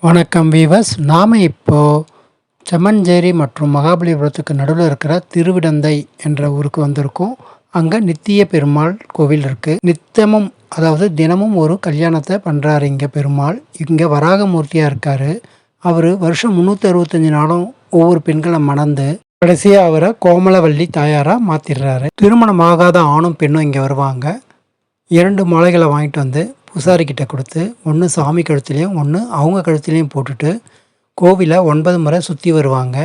வணக்கம் வீவர்ஸ். நாம் இப்போது செம்மஞ்சேரி மற்றும் மகாபலிபுரத்துக்கு நடுவில் இருக்கிற திருவிடந்தை என்ற ஊருக்கு வந்திருக்கோம். அங்கே நித்திய பெருமாள் கோவில் இருக்குது. நித்தமும் அதாவது தினமும் ஒரு கல்யாணத்தை பண்ணுறாரு இங்கே பெருமாள். இங்கே வராகமூர்த்தியாக இருக்கார். அவர் வருஷம் 365 நாளும் ஒவ்வொரு பெண்களை மணந்து கடைசியாக அவரை கோமலவல்லி தாயாராக மாற்றிடுறாரு. திருமணம் ஆகாத ஆணும் பெண்ணும் இங்கே வருவாங்க. 2 மாலைகளை வாங்கிட்டு வந்து பூசாரிக்கிட்ட கொடுத்து ஒன்று சாமி கழுத்துலேயும் ஒன்று அவங்க கழுத்துலேயும் போட்டுட்டு கோவிலை 9 முறை சுற்றி வருவாங்க.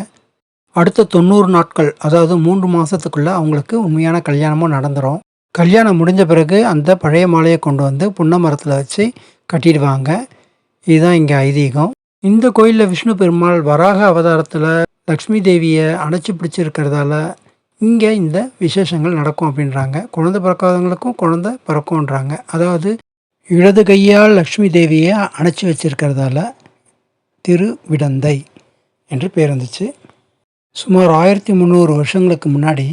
அடுத்த 90 நாட்கள் அதாவது 3 மாதத்துக்குள்ளே அவங்களுக்கு உண்மையான கல்யாணமும் நடந்துடும். கல்யாணம் முடிஞ்ச பிறகு அந்த பழைய மாலையை கொண்டு வந்து புன்னை மரத்தில் வச்சு கட்டிடுவாங்க. இதுதான் இங்கே ஐதீகம். இந்த கோயிலில் விஷ்ணு பெருமாள் வராக அவதாரத்தில் லக்ஷ்மி தேவியை அணைச்சி பிடிச்சிருக்கிறதால இங்கே இந்த விசேஷங்கள் நடக்கும் அப்படின்றாங்க. குழந்தை பிறக்காதவங்களுக்கும் குழந்தை பிறக்கும்ன்றாங்க. அதாவது இடது கையால் லக்ஷ்மி தேவியை அணைச்சி வச்சிருக்கிறதால திருவிடந்தை என்று பேர் வந்துச்சு. சுமார் 1300 வருஷங்களுக்கு முன்னாடி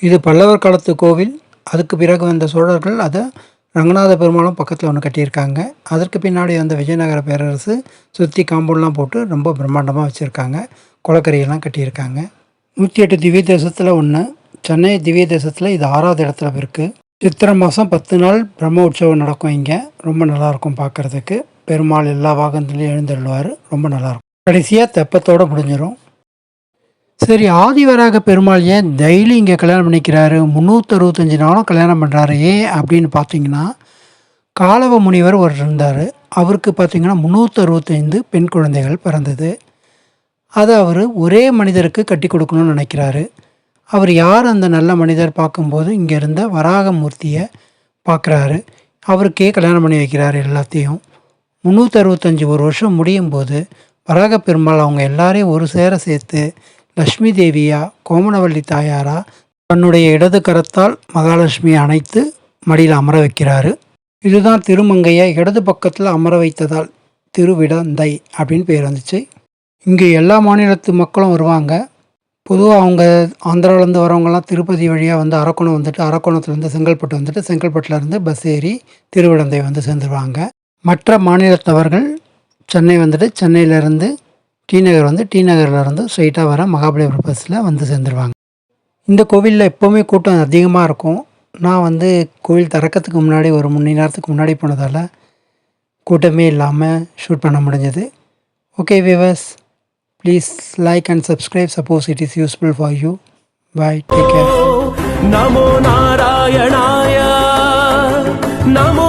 இது பல்லவர் காலத்து கோவில். அதுக்கு பிறகு வந்த சோழர்கள் அதை ரங்கநாத பெருமாளும் பக்கத்தில் ஒன்று கட்டியிருக்காங்க. அதற்கு பின்னாடி வந்த விஜயநகர பேரரசு சுற்றி காம்பவுண்ட்லாம் போட்டு ரொம்ப பிரம்மாண்டமாக வச்சுருக்காங்க. குளக்கரையெல்லாம் கட்டியிருக்காங்க. 108 திவ்ய தேசத்தில் ஒன்று. சென்னை திவ்ய தேசத்தில் இது 6வது இடத்துல இருக்குது. சித்திரை மாதம் 10 நாள் பிரம்ம உற்சவம் நடக்கும். இங்கே ரொம்ப நல்லாயிருக்கும் பார்க்குறதுக்கு. பெருமாள் எல்லா வாகனத்துலேயும் எழுந்தருள்வார். ரொம்ப நல்லாயிருக்கும். கடைசியாக தெப்பத்தோடு முடிஞ்சிடும். சரி, ஆதிவராக பெருமாள் ஏன் டெய்லி இங்கே கல்யாணம் பண்ணிக்கிறாரு? 365 நாளும் கல்யாணம் பண்ணுறாரு ஏன் அப்படின்னு பார்த்தீங்கன்னா, காலவ முனிவர் ஒரு இருந்தார். அவருக்கு பார்த்திங்கன்னா 365 பெண் குழந்தைகள் பிறந்தது. அதை அவர் ஒரே மனிதருக்கு கட்டி கொடுக்கணும்னு நினைக்கிறாரு. அவர் யார் அந்த நல்ல மனிதர் பார்க்கும்போது இங்கே இருந்த வராகமூர்த்தியை பார்க்குறாரு. அவருக்கே கல்யாணம் பண்ணி வைக்கிறாரு எல்லாத்தையும். 365 ஒரு வருஷம் முடியும் போது வராக பெருமாள் அவங்க எல்லாரையும் ஒரு சேர சேர்த்து லக்ஷ்மி தேவியா கோமலவல்லி தாயாரா தன்னுடைய இடது கரத்தால் மகாலட்சுமியை அணைத்து மடியில் அமர வைக்கிறாரு. இதுதான் திருமங்கையை இடது பக்கத்தில் அமர வைத்ததால் திருவிடந்தை அப்படின்னு பேர் வந்துச்சு. இங்கே எல்லா மாநிலத்து மக்களும் வருவாங்க. பொதுவாக அவங்க ஆந்திராவிலேருந்து வரவங்கலாம் திருப்பதி வழியாக வந்து அரக்கோணம் வந்துட்டு அரக்கோணத்துலேருந்து செங்கல்பட்டு வந்துட்டு செங்கல்பட்டுலேருந்து பஸ் ஏறி திருவிடந்தை வந்து சேர்ந்துருவாங்க. மற்ற மாநிலத்தவர்கள் சென்னை வந்துட்டு சென்னையிலேருந்து டி நகர் வந்து டி நகர்லேருந்து ஸ்ட்ரைட்டாக வர மகாபலிபுரம் பஸ்ஸில் வந்து சேர்ந்துருவாங்க. இந்த கோவிலில் எப்போவுமே கூட்டம் அதிகமாக இருக்கும். நான் வந்து கோவில் திறக்கிறதுக்கு முன்னாடி ஒரு 3 மணி நேரத்துக்கு முன்னாடி போனதால் கூட்டமே இல்லாமல் ஷூட் பண்ண முடிஞ்சது. Okay viewers, please like and subscribe, suppose it is useful for you. Bye, take care. Namo Narayanaaya, Namo